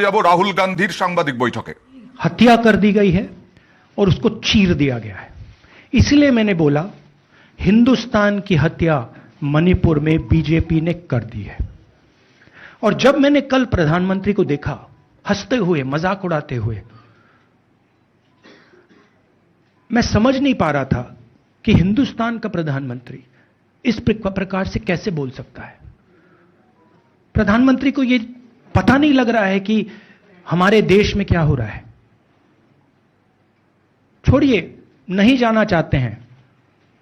যাব রাহুল গান্ধীর সাংবাদিক বৈঠকে। हत्या कर दी गई है और उसको चीर दिया गया है। इसलिए मैंने बोला हिंदुस्तान की हत्या मणिपुर में बीजेपी ने कर दी है। और जब मैंने कल प्रधानमंत्री को देखा हंसते हुए मजाक उड़ाते हुए, मैं समझ नहीं पा रहा था कि हिंदुस्तान का प्रधानमंत्री इस प्रकार से कैसे बोल सकता है। प्रधानमंत्री को यह पता नहीं लग रहा है कि हमारे देश में क्या हो रहा है। छोड़िए, नहीं जाना चाहते हैं,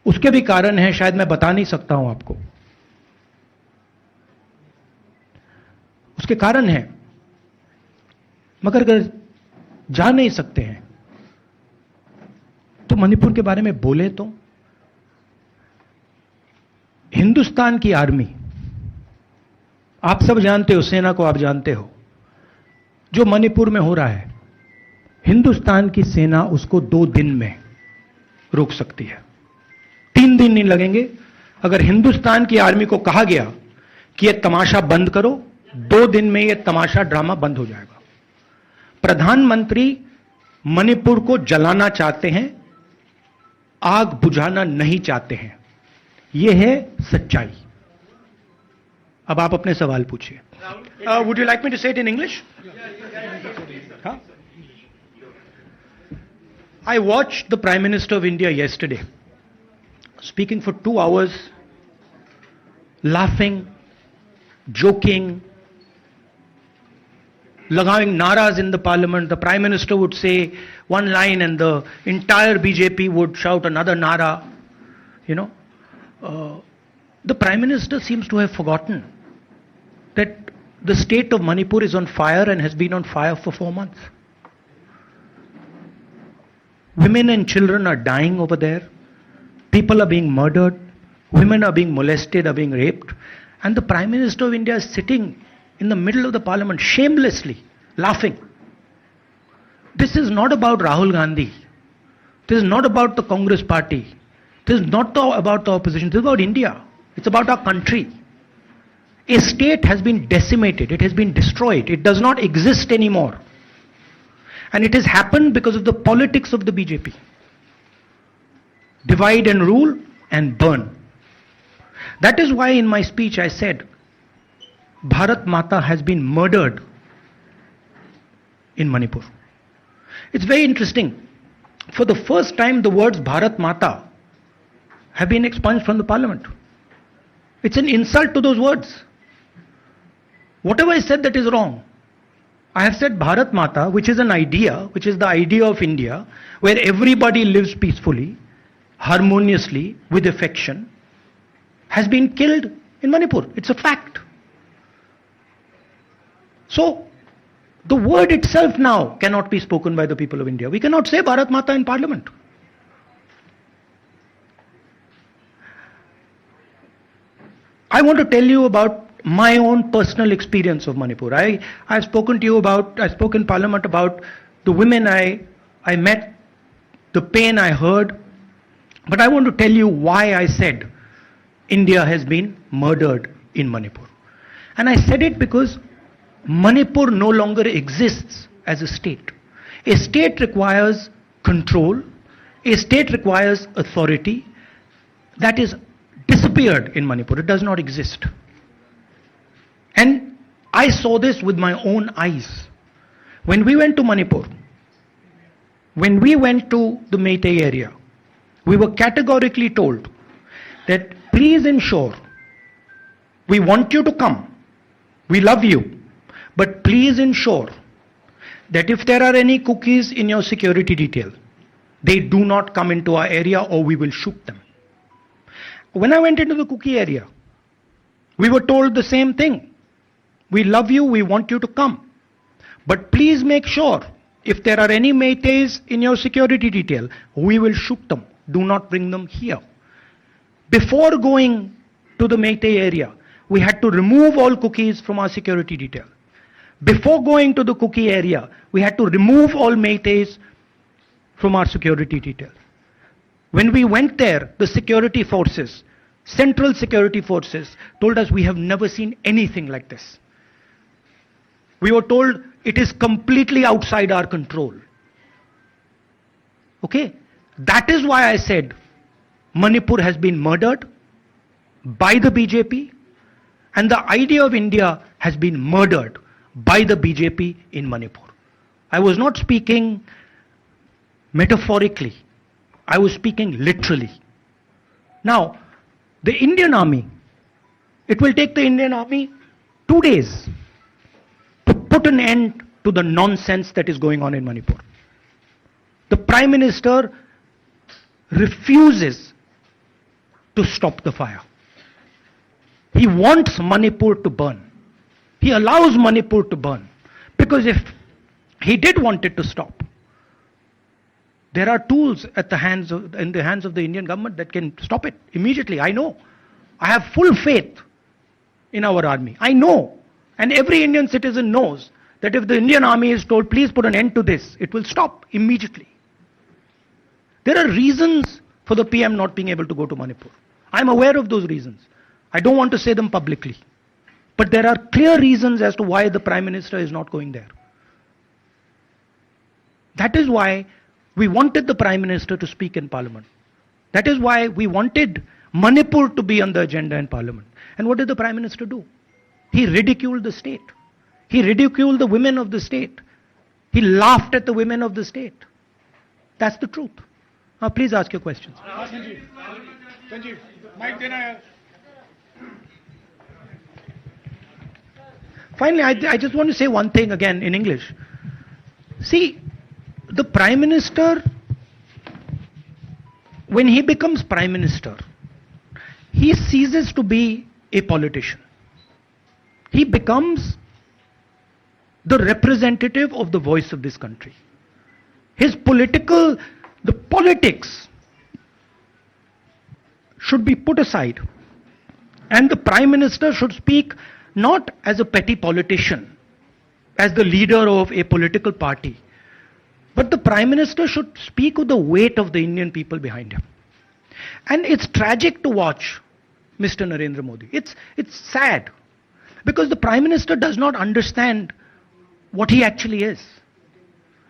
उसके भी कारण है, शायद मैं बता नहीं सकता हूं आपको। उसके कारण है, मगर अगर जा नहीं सकते हैं तो मणिपुर के बारे में बोले तो हिंदुस्तान की आर्मी, आप सब जानते हो, सेना को आप जानते हो, जो मणिपुर में हो रहा है, हिंदुस्तान की सेना उसको 2 दिन में रोक सकती है। 3 दिन नहीं लगेंगे। अगर हिंदुस्तान की आर्मी को कहा गया कि यह तमाशा बंद करो, 2 दिन में यह तमाशा ड्रामा बंद हो जाएगा। प्रधानमंत्री मणिपुर को जलाना चाहते हैं, आग बुझाना नहीं चाहते हैं। यह है सच्चाई। अब आप अपने सवाल पूछिए। Would you like me to say it in English? I watched the Prime Minister of India yesterday speaking for 2 hours, laughing, joking, lagaving naras in the parliament. The Prime Minister would say one line and the entire BJP would shout another nara. You know, the Prime Minister seems to have forgotten that the state of Manipur is on fire and has been on fire for 4 months. Women and children are dying over there. People are being murdered. Women are being molested, are being raped. And the Prime Minister of India is sitting in the middle of the parliament, shamelessly laughing. This is not about Rahul Gandhi. This is not about the Congress party. This is not about the opposition. This is about India. It's about our country. A state has been decimated. It has been destroyed. It does not exist anymore. And it has happened because of the politics of the BJP. Divide and rule and burn. That is why in my speech I said, Bharat Mata has been murdered in Manipur. It's very interesting. For the first time, the words Bharat Mata have been expunged from the parliament. It's an insult to those words. Whatever I said that is wrong. I have said Bharat Mata, which is an idea, which is the idea of India, where everybody lives peacefully, harmoniously, with affection, has been killed in Manipur. It's a fact. So, the word itself now cannot be spoken by the people of India. We cannot say Bharat Mata in parliament. I want to tell you about my own personal experience of Manipur. I've spoken to you about, I spoke in parliament about the women I met, the pain I heard, but I want to tell you why I said India has been murdered in Manipur. And I said it because Manipur no longer exists as a state. A state requires control, a state requires authority. That is disappeared in Manipur. It does not exist. And I saw this with my own eyes. When we went to Manipur, when we went to the Meitei area, we were categorically told that please ensure, we want you to come, we love you, but please ensure that if there are any cookies in your security detail, they do not come into our area or we will shoot them. When I went into the cookie area, we were told the same thing. We love you, we want you to come. But please make sure, if there are any Meiteis in your security detail, we will shoot them. Do not bring them here. Before going to the Meitei area, we had to remove all cookies from our security detail. Before going to the cookie area, we had to remove all Meiteis from our security detail. When we went there, the security forces, central security forces, told us we have never seen anything like this. We were told it is completely outside our control. Okay? That is why I said Manipur has been murdered by the BJP, and the idea of India has been murdered by the BJP in Manipur. I was not speaking metaphorically. I was speaking literally. Now, the Indian army, it will take the Indian army 2 days to put an end to the nonsense that is going on in Manipur. The Prime Minister refuses to stop the fire. He wants Manipur to burn. He allows Manipur to burn. Because if he did want it to stop, there are tools in the hands of the Indian government that can stop it immediately. I know. I have full faith in our army. I know. And every Indian citizen knows that if the Indian army is told, please put an end to this, it will stop immediately. There are reasons for the PM not being able to go to Manipur. I'm aware of those reasons. I don't want to say them publicly. But there are clear reasons as to why the Prime Minister is not going there. That is why we wanted the Prime Minister to speak in Parliament. That is why we wanted Manipur to be on the agenda in Parliament. And what did the Prime Minister do? He ridiculed the state. He ridiculed the women of the state. He laughed at the women of the state. That's the truth. Now please ask your questions. Sanjeev, mic dena hai. Finally, I just want to say one thing again in English. See, the Prime Minister, when he becomes Prime Minister, he ceases to be a politician. He becomes the representative of the voice of this country. The politics should be put aside, and the Prime Minister should speak not as a petty politician, as the leader of a political party, but the Prime Minister should speak with the weight of the Indian people behind him. And it's tragic to watch Mr. Narendra Modi. It's sad, because the Prime Minister does not understand what he actually is.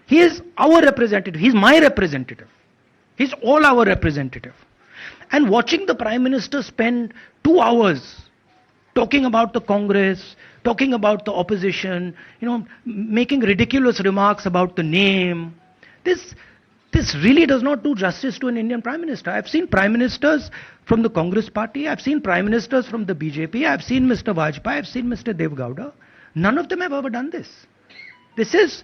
He is our representative. He's my representative. He's all our representative. And watching the Prime Minister spend 2 hours talking about the Congress, talking about the opposition, making ridiculous remarks about the name, this really does not do justice to an Indian Prime Minister. I've seen Prime Ministers from the Congress party, I've seen Prime Ministers from the BJP, I've seen Mr. Vajpayee, I've seen Mr. Dev Gowda. None of them have ever done this. There's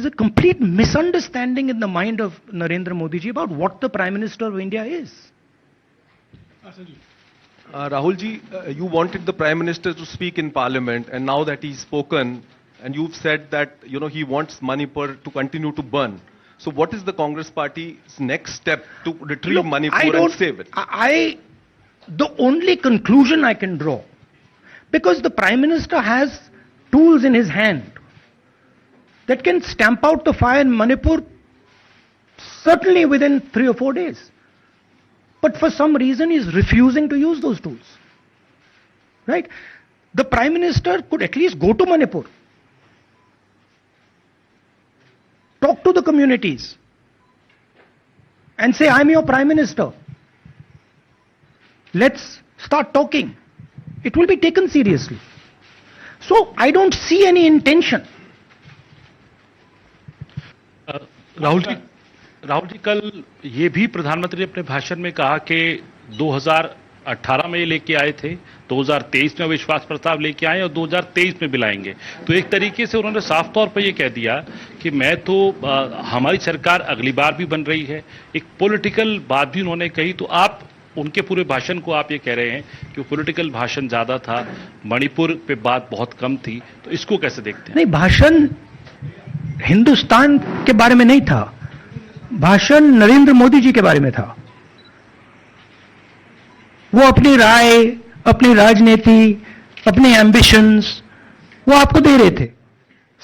a complete misunderstanding in the mind of Narendra Modi ji about what the Prime Minister of India is. Rahul ji, you wanted the Prime Minister to speak in Parliament, and now that he's spoken, and you've said that he wants Manipur to continue to burn. So what is the Congress Party's next step to retrieve Manipur and save it? The only conclusion I can draw, because the Prime Minister has tools in his hand that can stamp out the fire in Manipur certainly within 3 or 4 days. But for some reason he's refusing to use those tools. Right? The Prime Minister could at least go to Manipur. Talk to the communities. And say, I'm your Prime Minister. Let's start talking. It will be taken seriously. So I don't see any intention. Rahul ji कल ये भी प्रधानमंत्री ने अपने भाषण में कहा कि 2018 में लेके आए थे, 2023 में विश्वास प्रस्ताव लेके आए और 2023 में भी लाएंगे. तो एक तरीके से उन्होंने साफ तौर पर ये कह दिया कि हमारी सरकार अगली बार भी बन रही है. एक पॉलिटिकल बात भी उन्होंने कही. तो आप उनके पूरे भाषण को आप ये कह रहे हैं कि वो पॉलिटिकल भाषण ज्यादा था, मणिपुर पे बात बहुत कम थी. तो इसको कैसे देखते हैं? नहीं, भाषण हिंदुस्तान के बारे में नहीं था, भाषण नरेंद्र मोदी जी के बारे में था. वो अपनी राय, अपनी राजनीति, अपने एम्बिशंस वो आपको दे रहे थे.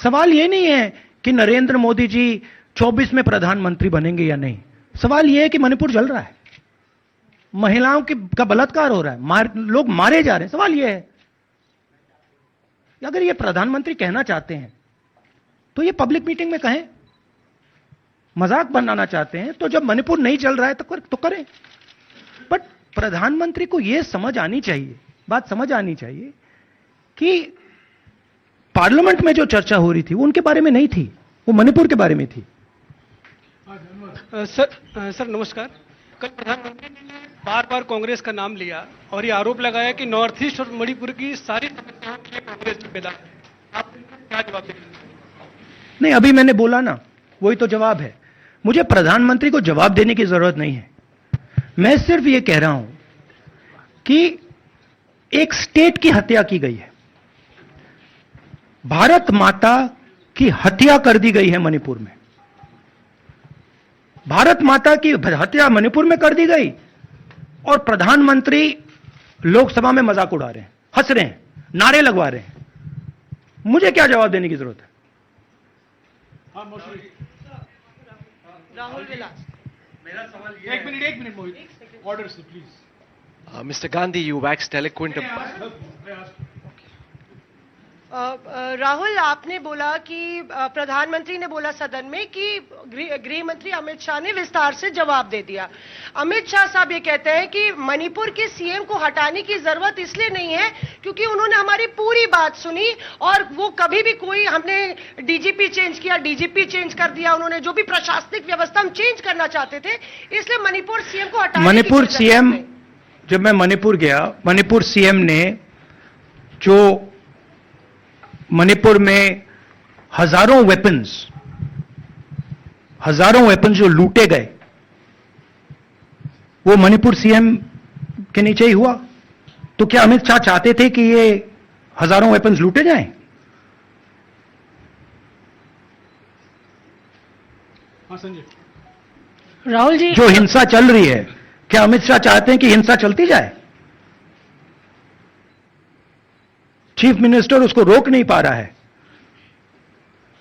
सवाल ये नहीं है कि नरेंद्र मोदी जी 24 में प्रधानमंत्री बनेंगे या नहीं. सवाल ये है कि मणिपुर जल रहा है, महिलाओं का बलात्कार हो रहा है, लोग मारे जा रहे हैं. सवाल ये है. अगर ये प्रधानमंत्री कहना चाहते हैं तो ये पब्लिक मीटिंग में कहें। मजाक बनाना चाहते हैं तो जब मणिपुर नहीं चल रहा है तो करें। बट प्रधानमंत्री को यह समझ आनी चाहिए, बात समझ आनी चाहिए कि पार्लियामेंट में जो चर्चा हो रही थी वो उनके बारे में नहीं थी, वो मणिपुर के बारे में थी। सर नमस्कार। कल प्रधानमंत्री ने बार बार कांग्रेस का नाम लिया और ये आरोप लगाया कि नॉर्थ ईस्ट और मणिपुर की सारी समस्याओं के लिए कांग्रेस जिम्मेदार है। आप क्या जवाब देंगे? नहीं, अभी मैंने बोला ना, वही तो जवाब है। मुझे प्रधानमंत्री को जवाब देने की जरूरत नहीं है। मैं सिर्फ ये कह रहा हूं कि एक स्टेट की हत्या की गई है, भारत माता की हत्या कर दी गई है मणिपुर में। भारत माता की हत्या मणिपुर में कर दी गई और प्रधानमंत्री लोकसभा में मजाक उड़ा रहे हैं, हंस रहे हैं, नारे लगवा रहे हैं। मुझे क्या जवाब देने की जरूरत है? राहुल विलास, मेरा सवाल ये एक मिनट मोहित, ऑर्डर से please. Mr. Gandhi, you waxed eloquent. Rahul, आपने बोला कि प्रधानमंत्री ने बोला सदन में कि गृह मंत्री अमित शाह ने विस्तार से जवाब दे दिया। अमित शाह साहब ये कहते हैं कि मणिपुर के सीएम को हटाने की जरूरत इसलिए नहीं है क्योंकि उन्होंने हमारी पूरी बात सुनी और वो कभी भी कोई, हमने डीजीपी चेंज किया, डीजीपी चेंज कर दिया, उन्होंने जो भी प्रशासनिक व्यवस्था हम चेंज करना चाहते थे, इसलिए मणिपुर सीएम को हटाने मणिपुर सीएम, जब मैं मणिपुर गया, मणिपुर सीएम ने जो मणिपुर में हजारों वेपन्स जो लूटे गए, वो मणिपुर सीएम के नीचे ही हुआ। तो क्या अमित शाह चाहते थे कि ये हजारों वेपन्स लूटे जाएं? हाँ संजय। राहुल जी, जो हिंसा चल रही है, क्या अमित शाह चाहते हैं कि हिंसा चलती जाए? चीफ मिनिस्टर उसको रोक नहीं पा रहा है।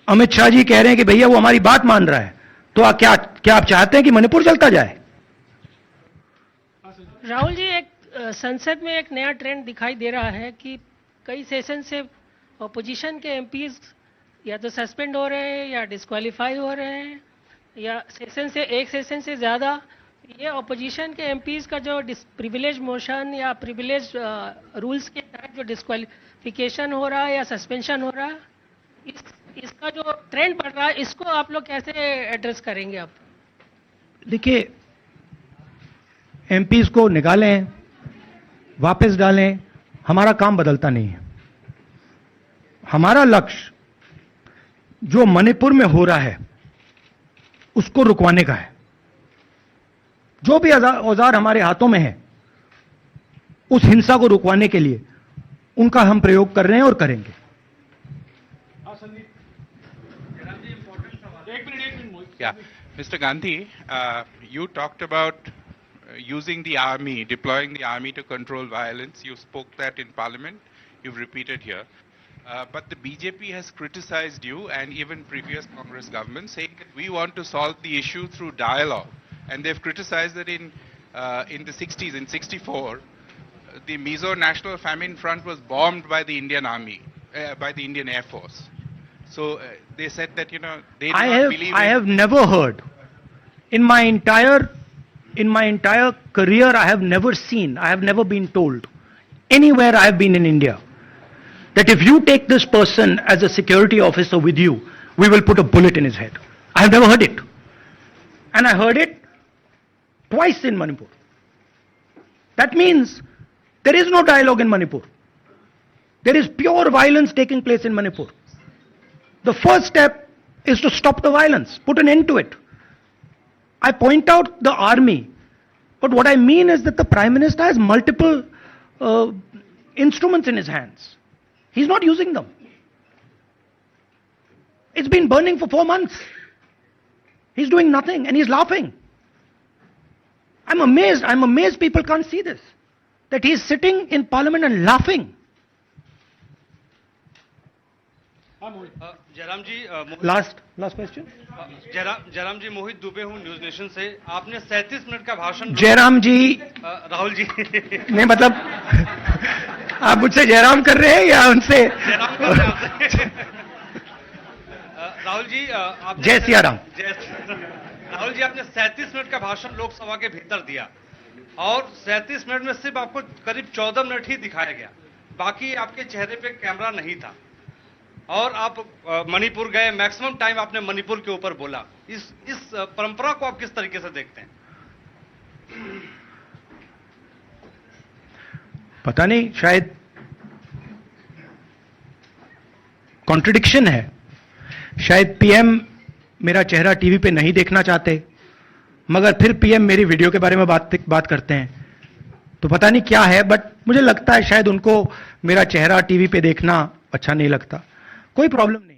अमित शाह जी कह रहे हैं कि भैया वो हमारी बात मान रहा है, तो क्या आप चाहते हैं कि मणिपुर चलता जाए? राहुल जी, एक संसद में एक नया ट्रेंड दिखाई दे रहा है कि कई सेशन से अपोजिशन के एमपीज या तो सस्पेंड हो रहे हैं या डिस्क्वालीफाई हो रहे हैं, या एक सेशन से ज़्यादा ये अपोजिशन के एमपीज का जो प्रिविलेज मोशन या प्रिविलेज रूल्स के तहत जो डिस्क्वालिफिकेशन हो रहा है या सस्पेंशन हो रहा है, इसका जो ट्रेंड बढ़ रहा है, इसको आप लोग कैसे एड्रेस करेंगे? आप देखिए, एमपीज को निकालें, वापस डालें, हमारा काम बदलता नहीं है। हमारा लक्ष्य जो मणिपुर में हो रहा है उसको रुकवाने का है। जो भी औजार हमारे हाथों में है, उस हिंसा को रुकवाने के लिए उनका हम प्रयोग कर रहे हैं और करेंगे। Yeah, Mr. Gandhi, you talked about using the army, deploying the army to control violence. You spoke that in Parliament. You've repeated here. But the BJP has criticized you and even previous Congress governments, saying that we want to solve the issue through dialogue. And they've criticized that in the 60s, in 64, the Mizo National Famine Front was bombed by the Indian Army, by the Indian Air Force. So they said that, you know, they do not believe I have never heard in my entire career, I have never been told anywhere I have been in India that if you take this person as a security officer with you, we will put a bullet in his head. I have never heard it. And I heard it twice in Manipur. That means there is no dialogue in Manipur. There is pure violence taking place in Manipur. The first step is to stop the violence, put an end to it. I point out the army, but what I mean is that the Prime Minister has multiple instruments in his hands. He's not using them. It's been burning for 4 months. He's doing nothing and he's laughing. I'm amazed people can't see this. That he's sitting in parliament and laughing. Jairam ji, Last question. Jairam जी, मोहित दुबे हूँ news nation से। आपने 37 minute का भाषण जयराम जी, राहुल जी नहीं मतलब आप मुझसे जयराम कर रहे हैं या उनसे? राहुल जी जय सिया राम। राहुल जी, आपने 37 मिनट का भाषण लोकसभा के भीतर दिया और 37 मिनट में सिर्फ आपको करीब 14 मिनट ही दिखाया गया, बाकी आपके चेहरे पे कैमरा नहीं था और आप मणिपुर गए, मैक्सिमम टाइम आपने मणिपुर के ऊपर बोला। इस परंपरा को आप किस तरीके से देखते हैं? पता नहीं, शायद कॉन्ट्रडिक्शन है। शायद पीएम मेरा चेहरा टीवी पे नहीं देखना चाहते, मगर फिर पीएम मेरी वीडियो के बारे में बात करते हैं। तो पता नहीं क्या है, बट मुझे लगता है शायद उनको मेरा चेहरा टीवी पे देखना अच्छा नहीं लगता। कोई प्रॉब्लम नहीं।